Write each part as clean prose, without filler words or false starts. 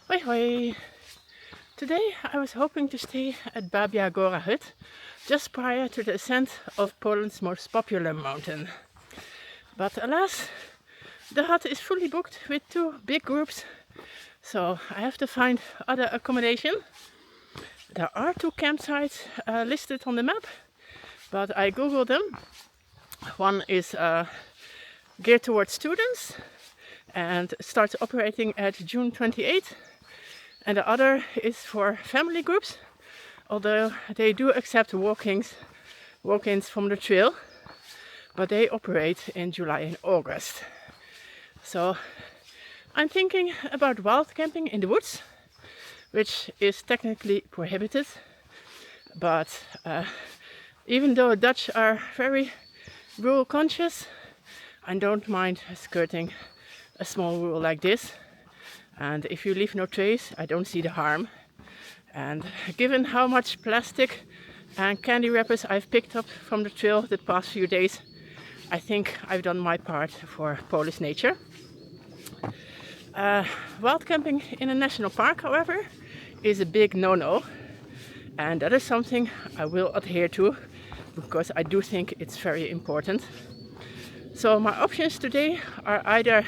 Hoi hoi! Today I was hoping to stay at Babiagórski hut just prior to the ascent of Poland's most popular mountain. But alas, the hut is fully booked with two big groups, so I have to find other accommodation. There are two campsites listed on the map, but I googled them. One is geared towards students and starts operating at June 28th. And the other is for family groups, although they do accept walk-ins from the trail, but they operate in July and August. So I'm thinking about wild camping in the woods, which is technically prohibited, but even though Dutch are very rule conscious, I don't mind skirting a small rule like this. And if you leave no trace, I don't see the harm. And given how much plastic and candy wrappers I've picked up from the trail the past few days, I think I've done my part for Polish nature. Wild camping in a national park, however, is a big no-no. And that is something I will adhere to, because I do think it's very important. So my options today are either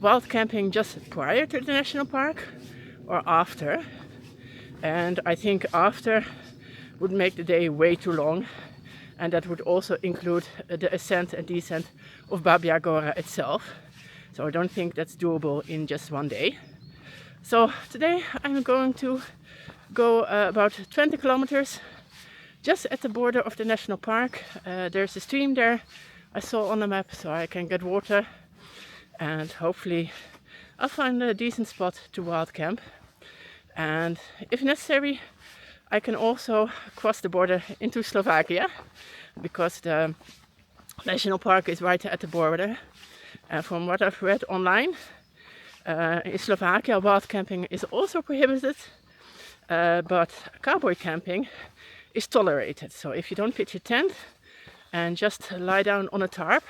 wild camping just prior to the national park or after. And I think after would make the day way too long, and that would also include the ascent and descent of Babiagórski itself. So I don't think that's doable in just one day. So today I'm going to go about 20 kilometers just at the border of the national park. There's a stream there I saw on the map, so I can get water, and hopefully I'll find a decent spot to wild camp. And if necessary, I can also cross the border into Slovakia, because the national park is right at the border. And from what I've read online, in Slovakia wild camping is also prohibited, but cowboy camping is tolerated. So if you don't pitch a tent and just lie down on a tarp,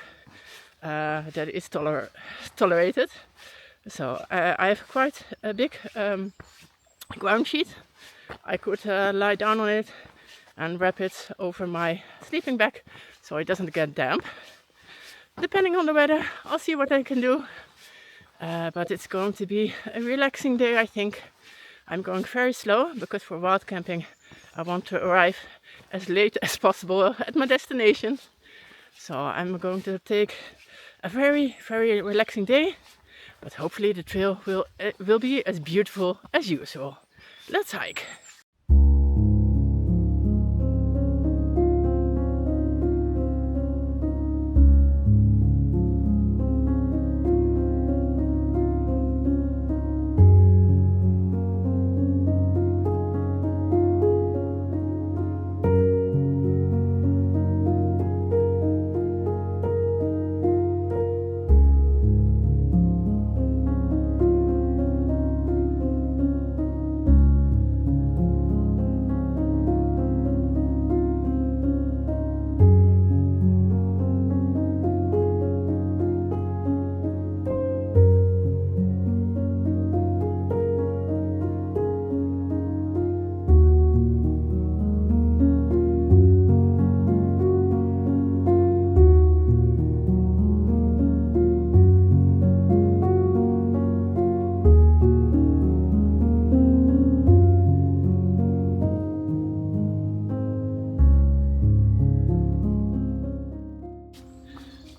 that is tolerated. So I have quite a big ground sheet. I could lie down on it and wrap it over my sleeping bag so it doesn't get damp. Depending on the weather, I'll see what I can do. But it's going to be a relaxing day, I think. I'm going very slow because for wild camping I want to arrive as late as possible at my destination. So I'm going to take a very, very relaxing day, but hopefully the trail will be as beautiful as usual. Let's hike.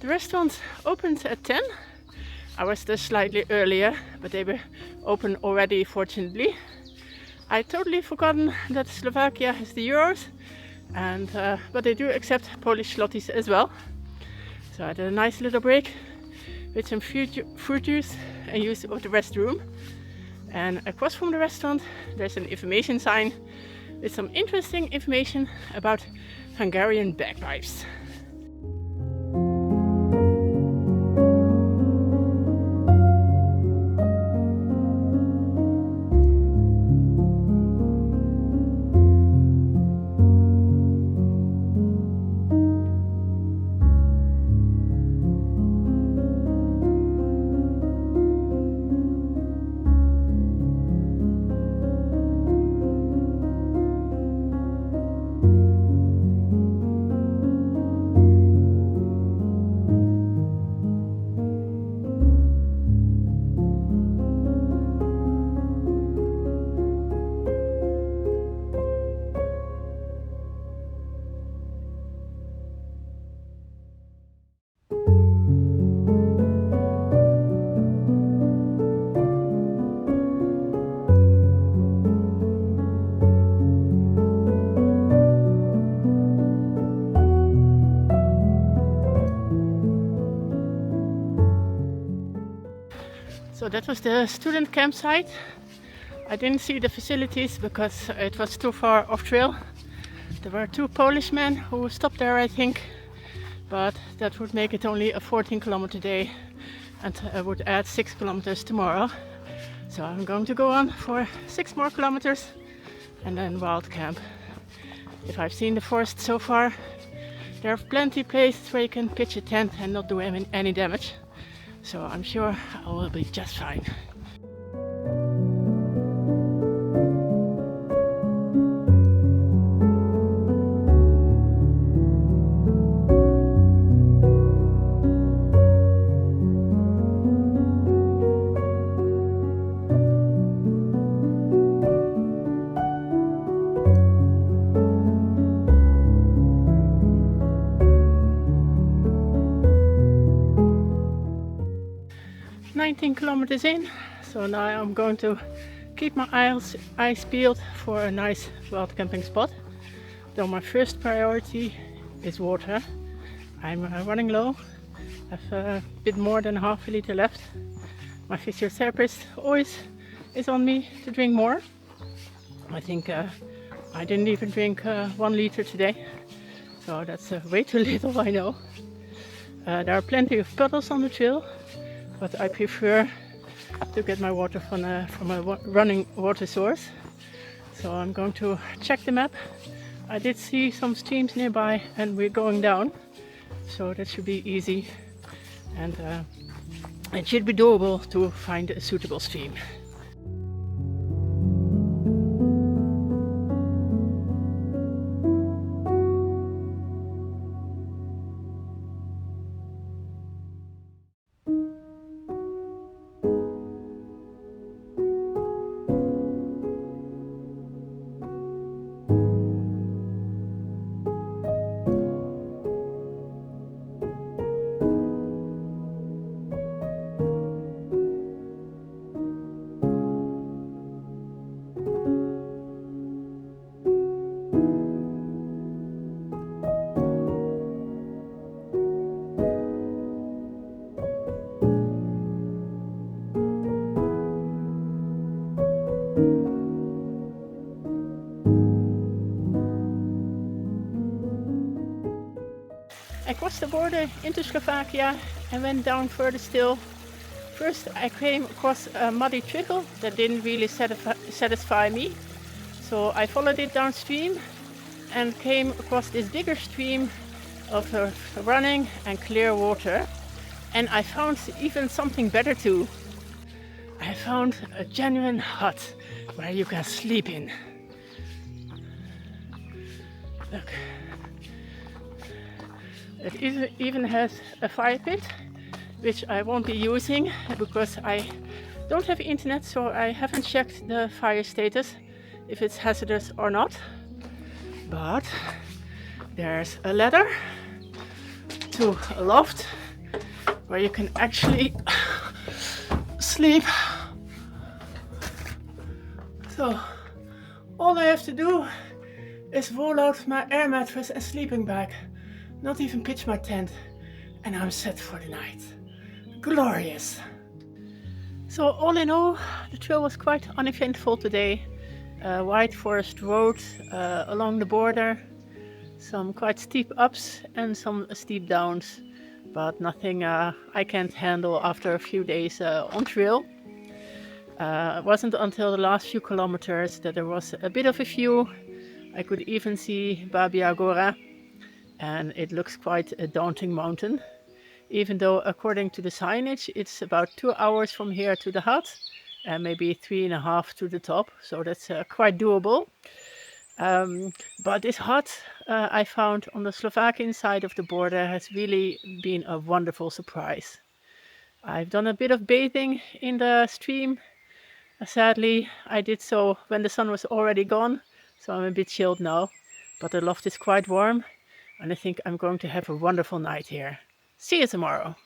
The restaurant opened at 10. I was there slightly earlier, but they were open already, fortunately. I totally forgotten that Slovakia has the euros, and but they do accept Polish zlotys as well. So I had a nice little break with some fruit juice and use of the restroom. And across from the restaurant there's an information sign with some interesting information about Hungarian bagpipes. that was the student campsite. I didn't see the facilities because it was too far off trail. There were 2 Polish men who stopped there, I think, but that would make it only a 14-kilometer day and I would add 6 kilometers tomorrow. So I'm going to go on for 6 more kilometers and then wild camp. If I've seen the forest so far, there are plenty of places where you can pitch a tent and not do any damage. So I'm sure I will be just fine. Kilometers in, so now I'm going to keep my eyes peeled for a nice wild camping spot. Though my first priority is water. I'm running low. I have a bit more than half a liter left. My physiotherapist always is on me to drink more. I think I didn't even drink 1 liter today, so that's way too little, I know. There are plenty of puddles on the trail, but I prefer to get my water from a running water source. So I'm going to check the map. I did see some streams nearby and we're going down, so that should be easy, and it should be doable to find a suitable stream. I crossed the border into Slovakia and went down further still. First I came across a muddy trickle that didn't really satisfy me, so I followed it downstream and came across this bigger stream of running and clear water, and I found even something better too. I found a genuine hut where you can sleep in. Look. It even has a fire pit, which I won't be using because I don't have internet, so I haven't checked the fire status, if it's hazardous or not. But there's a ladder to a loft where you can actually sleep. So all I have to do is roll out my air mattress and sleeping bag. Not even pitch my tent, and I'm set for the night. Glorious! So all in all, the trail was quite uneventful today. Wide forest road along the border, some quite steep ups and some steep downs, but nothing I can't handle after a few days on trail. It wasn't until the last few kilometers that there was a bit of a view. I could even see Babiagóra, and it looks quite a daunting mountain, even though according to the signage it's about 2 hours from here to the hut and maybe 3.5 to the top, so that's quite doable. But this hut I found on the Slovakian side of the border has really been a wonderful surprise. I've done a bit of bathing in the stream. Sadly I did so when the sun was already gone, so I'm a bit chilled now, but the loft is quite warm. And I think I'm going to have a wonderful night here. See you tomorrow.